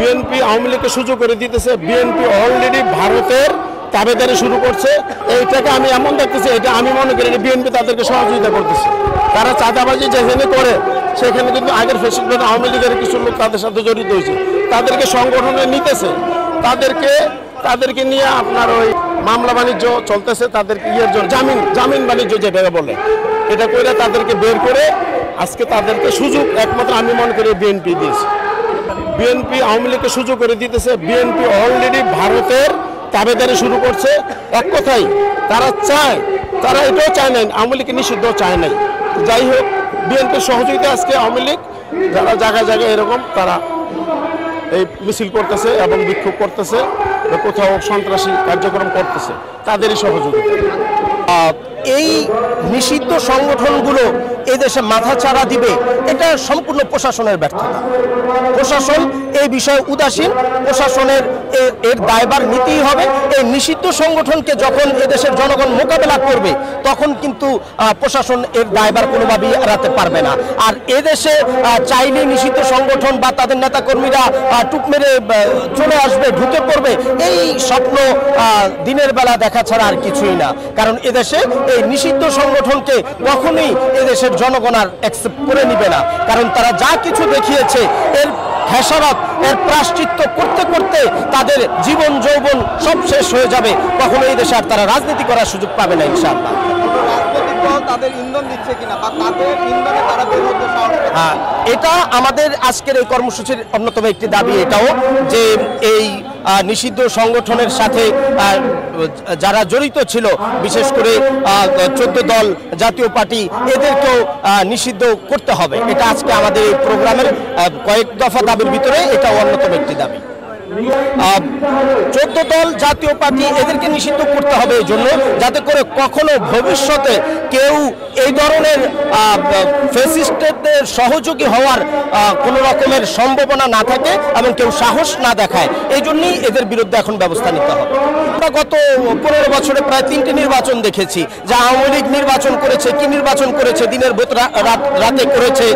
BNP Awami লীগকে সুযোগ করে দিতেছে। বিএনপি অলরেডি ভারতের তাবেদারি শুরু করছে। এইটাকে আমি এমন দেখতেছি, এটা আমি মনে করি বিএনপি তাদেরকে সহযোগিতা করতেছে। তারা চাঁদাবাজি যেখানে করে সেখানে কিন্তু আগের ফেসিলিটি আওয়ামী লীগের কিছু লোক তাদের সাথে জড়িত হয়েছে, তাদেরকে সংগঠনে নিতেছে, তাদেরকে নিয়ে আপনার ওই মামলা বাণিজ্য চলতেছে, তাদেরকে ইয়ের জন্য জামিন বাণিজ্য যেটাকে বলে, এটা করে তাদেরকে বের করে আজকে তাদেরকে সুযোগ একমাত্র আমি মনে করি বিএনপি দিয়েছে। বিএনপি আওয়ামী লীগকে সুযোগ করে দিতেছে। বিএনপি অলরেডি ভারতের তাবেদারি শুরু করছে। এক কথাই তারা চায়, তারা এটাও চায় নাই আওয়ামী লীগকে নিষিদ্ধ চায় নাই। যাই হোক, বিএনপির সহযোগিতা আজকে আওয়ামী লীগ যারা জায়গায় জায়গায় এরকম তারা এই মিছিল করতেছে এবং বিক্ষোভ করতেছে, কোথাও সন্ত্রাসী কার্যক্রম করতেছে, তাদেরই সহযোগিতা। এই নিষিদ্ধ সংগঠনগুলো এদেশে মাথাচাড়া দিবে, এটা সম্পূর্ণ প্রশাসনের ব্যর্থতা। প্রশাসন এই বিষয়ে উদাসীন, প্রশাসনের এর দায়ভার নিতেই হবে। এই নিষিদ্ধ সংগঠনকে যখন এদেশের জনগণ মোকাবেলা করবে তখন কিন্তু প্রশাসন এর দায়ভার কোনোভাবেই এড়াতে পারবে না। আর এদেশে চাইলে নিষিদ্ধ সংগঠন বা তাদের নেতাকর্মীরা টুক মেরে চলে আসবে, ঢুকে পড়বে, এই স্বপ্ন দিনের বেলা দেখা ছাড়া আর কিছুই না। কারণ এদেশে এই নিষিদ্ধ সংগঠনকে কখনোই এদেশের জনগণ আর অ্যাকসেপ্ট করে নিবে না। কারণ তারা যা কিছু দেখিয়েছে এর হেসারত, এর প্রায়শ্চিত্ত করতে করতে তাদের জীবন যৌবন সব শেষ হয়ে যাবে। কখনো এই দেশে আর তারা রাজনীতি করার সুযোগ পাবে না ইনশাআল্লাহ। তাদের ইন্ধন দিচ্ছে কিনা বা তাদের ইন্ধনে তারা বের হতে সাহস পাচ্ছে। হ্যাঁ, এটা আমাদের আজকের এই কর্মসূচির অন্যতম একটি দাবি এটাও যে এই নিষিদ্ধ সংগঠনের সাথে যারা জড়িত ছিল, বিশেষ করে 14 দল জাতীয় পার্টি, এদেরকেও নিষিদ্ধ করতে হবে। এটা আজকে আমাদের এই প্রোগ্রামের কয়েক দফা দাবির ভিতরে এটাও অন্যতম একটি দাবি। 14 দল জাতীয় পার্টি এদেরকে নিষিদ্ধ করতে হবে এই জন্য যাতে করে কখনো ভবিষ্যতে কেউ এই ধরনের ফ্যাসিস্টদের সহযোগী হওয়ার কোনো রকমের সম্ভাবনা না থাকে এবং কেউ সাহস না দেখায়। এই জন্যই এদের বিরুদ্ধে এখন ব্যবস্থা নিতে হবে। আমরা গত 15 বছরে প্রায় 3টি নির্বাচন দেখেছি, যা আওয়ামী লীগ নির্বাচন করেছে, কি নির্বাচন করেছে, দিনের ভোট রাতে করেছে,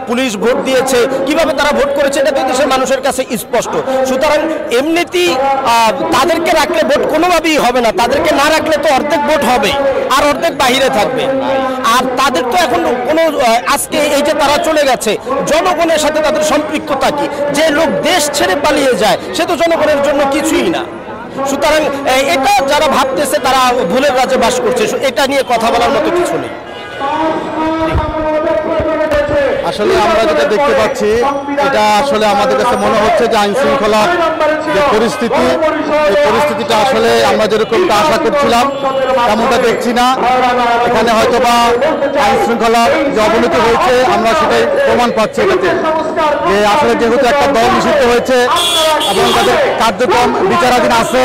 পুলিশ ভোট দিয়েছে, কিভাবে তারা ভোট করেছে এটা দেশের মানুষের কাছে স্পষ্ট। সুতরাং এমনিতেই তাদেরকে রাখলে ভোট কোনোভাবেই হবে না, তাদেরকে না রাখলে তো অর্ধেক ভোট হবে আর অর্ধেক বাহিরে থাকবে। আর তাদের তো এখন কোনো আজকে এই যে তারা চলে গেছে, জনগণের সাথে তাদের সম্পৃক্ততা কি? যে লোক দেশ ছেড়ে পালিয়ে যায় সে তো জনগণের জন্য কিছুই না। সুতরাং এটা যারা ভাবতেছে তারা ভুলের রাজ্যে বাস করছে, এটা নিয়ে কথা বলার মতো কিছু নেই। আসলে আমরা যেটা দেখতে পাচ্ছি, এটা আসলে আমাদের কাছে মনে হচ্ছে যে আইন শৃঙ্খলার যে পরিস্থিতি, এই পরিস্থিতিটা আসলে আমরা যেরকমটা আশা করছিলাম তেমনটা দেখছি না। এখানে হয়তোবা আইন শৃঙ্খলার যে অবনতি হয়েছে আমরা সেটাই প্রমাণ পাচ্ছি এটাতে, যে আসলে যেহেতু একটা দল নিষিদ্ধ হয়েছে এবং তাদের কার্যক্রম বিচারাধীন আছে,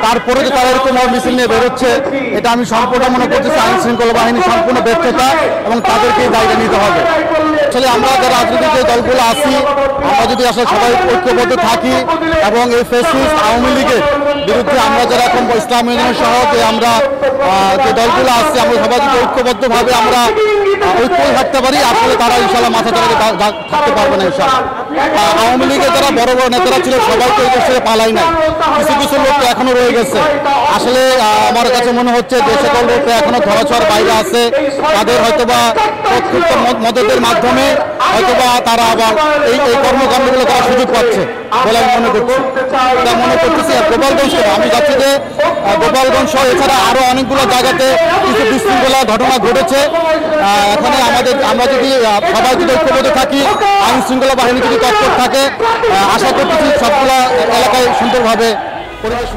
তারপরে যে তারা এরকম মিছিল নিয়ে বেরোচ্ছে, এটা আমি সম্পূর্ণ মনে করতেছি আইন শৃঙ্খলা বাহিনী সম্পূর্ণ ব্যর্থতা এবং তাদেরকে দায়িত্ব নিতে হবে। আসলে আমরা যারা রাজনৈতিক যে দলগুলো আছি, আমরা যদি আসলে সবাই ঐক্যবদ্ধ থাকি এবং এই ফ্যাসিস্ট আওয়ামী লীগের বিরুদ্ধে আমরা যারা এখন ইসলাম ইউনিয়ন সহ যে আমরা যে দলগুলো আছে, আমরা সবাই যদি ঐক্যবদ্ধভাবে আমরা ঐক্য থাকতে পারি, আসলে তারা ইনশাল্লাহ মাথা চালাতে থাকতে পারবে না ইনশাল্লাহ। আওয়ামী লীগের যারা বড় বড় নেতারা ছিল সবাইকে এই দেশে পালাই নাই, কিছু কিছু লোক এখনো রয়ে গেছে। আসলে আমার কাছে মনে হচ্ছে যে সকল লোক এখনো ধরাছোঁয়ার বাইরে আছে, তাদের হয়তোবা প্রত্যক্ষ মদতের মাধ্যমে হয়তোবা তারা আবার এই কর্মকাণ্ডগুলো করার সুযোগ পাচ্ছে বলে আমি মনে করছি। এটা মনে করতেছি গোপালগঞ্জ, আমি যাচ্ছি যে গোপালগঞ্জ সহ এছাড়া আরও অনেকগুলো জায়গাতে কিছু বিশৃঙ্খলা ঘটনা ঘটেছে। এখানে আমরা যদি সবাই যদি ঐক্যবদ্ধ থাকি, আইন শৃঙ্খলা বাহিনী যদি তৎপর থাকে, আশা করতেছি সবগুলো এলাকায় সুন্দরভাবে পরিবেশ